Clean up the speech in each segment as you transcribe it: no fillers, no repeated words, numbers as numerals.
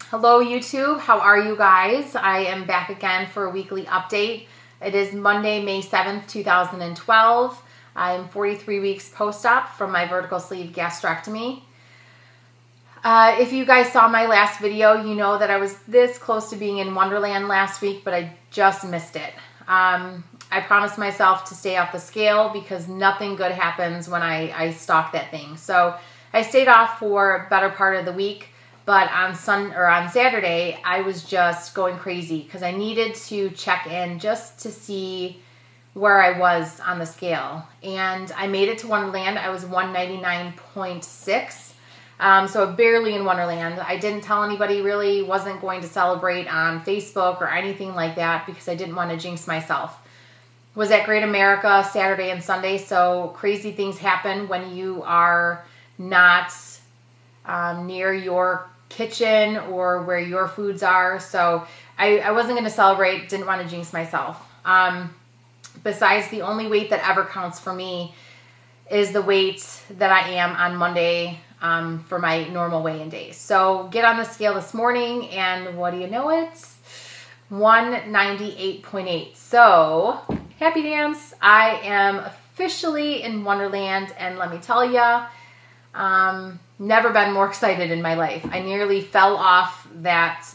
Hello YouTube, how are you guys? I am back again for a weekly update. It is Monday, May 7th, 2012. I'm 43 weeks post-op from my vertical sleeve gastrectomy. If you guys saw my last video, you know that I was this close to being in Wonderland last week, but I just missed it. I promised myself to stay off the scale because nothing good happens when I stalk that thing. So I stayed off for a better part of the week. But on Saturday, I was just going crazy because I needed to check in just to see where I was on the scale. And I made it to Wonderland. I was 199.6, so barely in Wonderland. I didn't tell anybody really, wasn't going to celebrate on Facebook or anything like that because I didn't want to jinx myself. Was at Great America Saturday and Sunday, so crazy things happen when you are not near your kitchen or where your foods are. So I wasn't going to celebrate, didn't want to jinx myself. Besides, the only weight that ever counts for me is the weight that I am on Monday for my normal weigh-in days. So get on the scale this morning and what do you know it? 198.8. So happy dance. I am officially in Wonderland, and let me tell you, never been more excited in my life. I nearly fell off that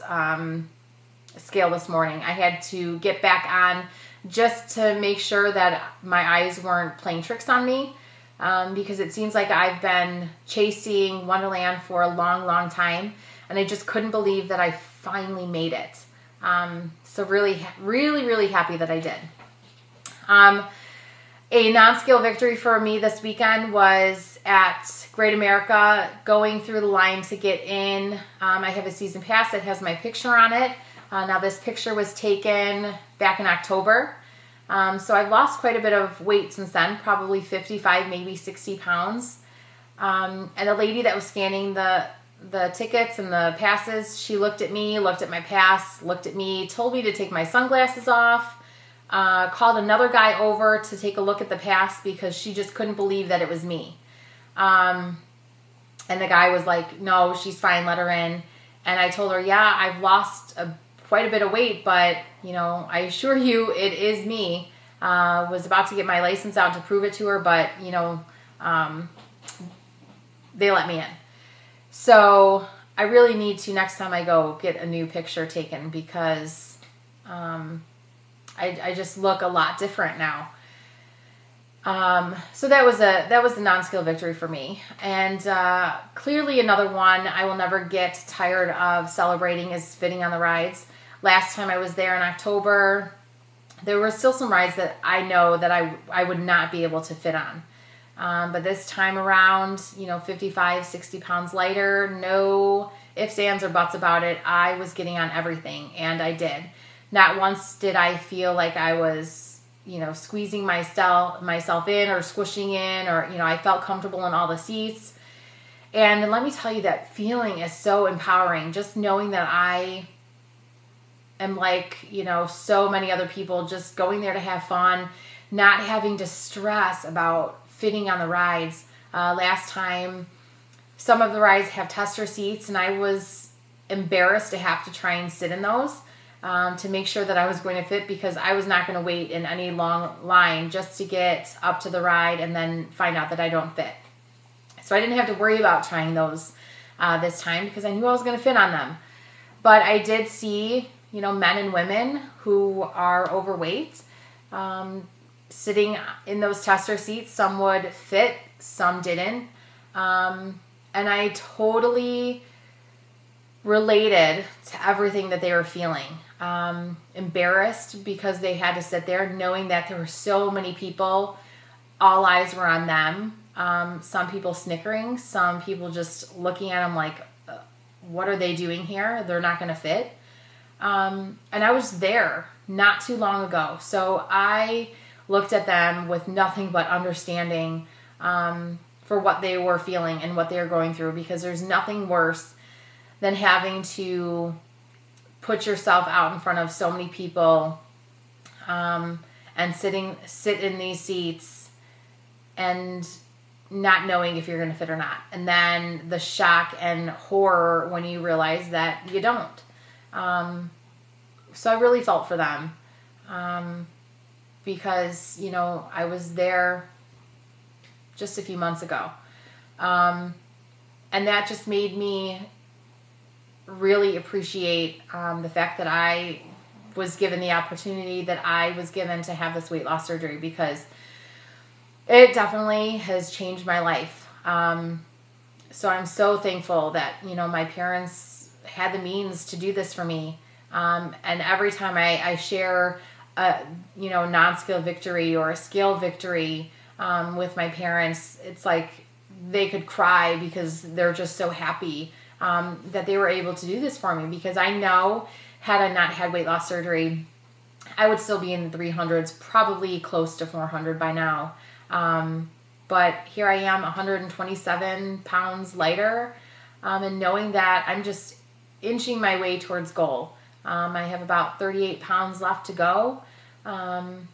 scale this morning. I had to get back on just to make sure that my eyes weren't playing tricks on me because it seems like I've been chasing Wonderland for a long, long time, and I just couldn't believe that I finally made it. So really, really, really happy that I did. A non-scale victory for me this weekend was at Great America, going through the line to get in. I have a season pass that has my picture on it. Now this picture was taken back in October. So I've lost quite a bit of weight since then, probably 55, maybe 60 pounds. And the lady that was scanning the tickets and the passes, she looked at me, looked at my pass, looked at me, told me to take my sunglasses off, called another guy over to take a look at the pass because she just couldn't believe that it was me. And the guy was like, no, she's fine, let her in. And I told her, yeah, I've lost quite a bit of weight, but, you know, I assure you it is me. Was about to get my license out to prove it to her, but, you know, they let me in. So I really need to, next time I go, get a new picture taken because I just look a lot different now. So that was a non-scale victory for me. And clearly another one I will never get tired of celebrating is fitting on the rides. Last time I was there in October, there were still some rides that I know that I would not be able to fit on. But this time around, you know, 55, 60 pounds lighter, no ifs, ands, or buts about it. I was getting on everything, and I did. Not once did I feel like I was, you know, squeezing myself in or squishing in, or, you know, I felt comfortable in all the seats. And let me tell you, that feeling is so empowering, just knowing that I am like, you know, so many other people, just going there to have fun, not having to stress about fitting on the rides. Last time, some of the rides have tester seats, and I was embarrassed to have to try and sit in those. To make sure that I was going to fit because I was not going to wait in any long line just to get up to the ride and then find out that I don't fit. So I didn't have to worry about trying those this time because I knew I was going to fit on them. But I did see, you know, men and women who are overweight sitting in those tester seats. Some would fit, some didn't. And I totally related to everything that they were feeling. Embarrassed because they had to sit there knowing that there were so many people, all eyes were on them. Some people snickering, some people just looking at them like, what are they doing here? They're not going to fit. And I was there not too long ago. So I looked at them with nothing but understanding for what they were feeling and what they were going through, because there's nothing worse than having to put yourself out in front of so many people and sit in these seats and not knowing if you're going to fit or not. And then the shock and horror when you realize that you don't. So I really felt for them. Because, you know, I was there just a few months ago. And that just made me really appreciate the fact that I was given the opportunity that I was given to have this weight loss surgery, because it definitely has changed my life. So I'm so thankful that, you know, my parents had the means to do this for me. And every time I share a, you know, non-scale victory or a scale victory with my parents, it's like they could cry because they're just so happy that they were able to do this for me. Because I know, had I not had weight loss surgery, I would still be in the 300s, probably close to 400 by now. But here I am, 127 pounds lighter, and knowing that I'm just inching my way towards goal. I have about 38 pounds left to go. And,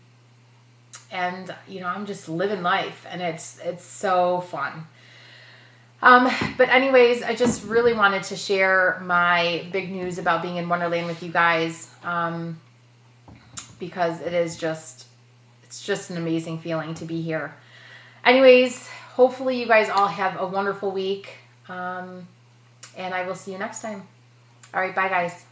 you know, I'm just living life, and it's so fun. But anyways, I just really wanted to share my big news about being in Wonderland with you guys, because it's just an amazing feeling to be here. Anyways, hopefully you guys all have a wonderful week, and I will see you next time. All right, bye guys.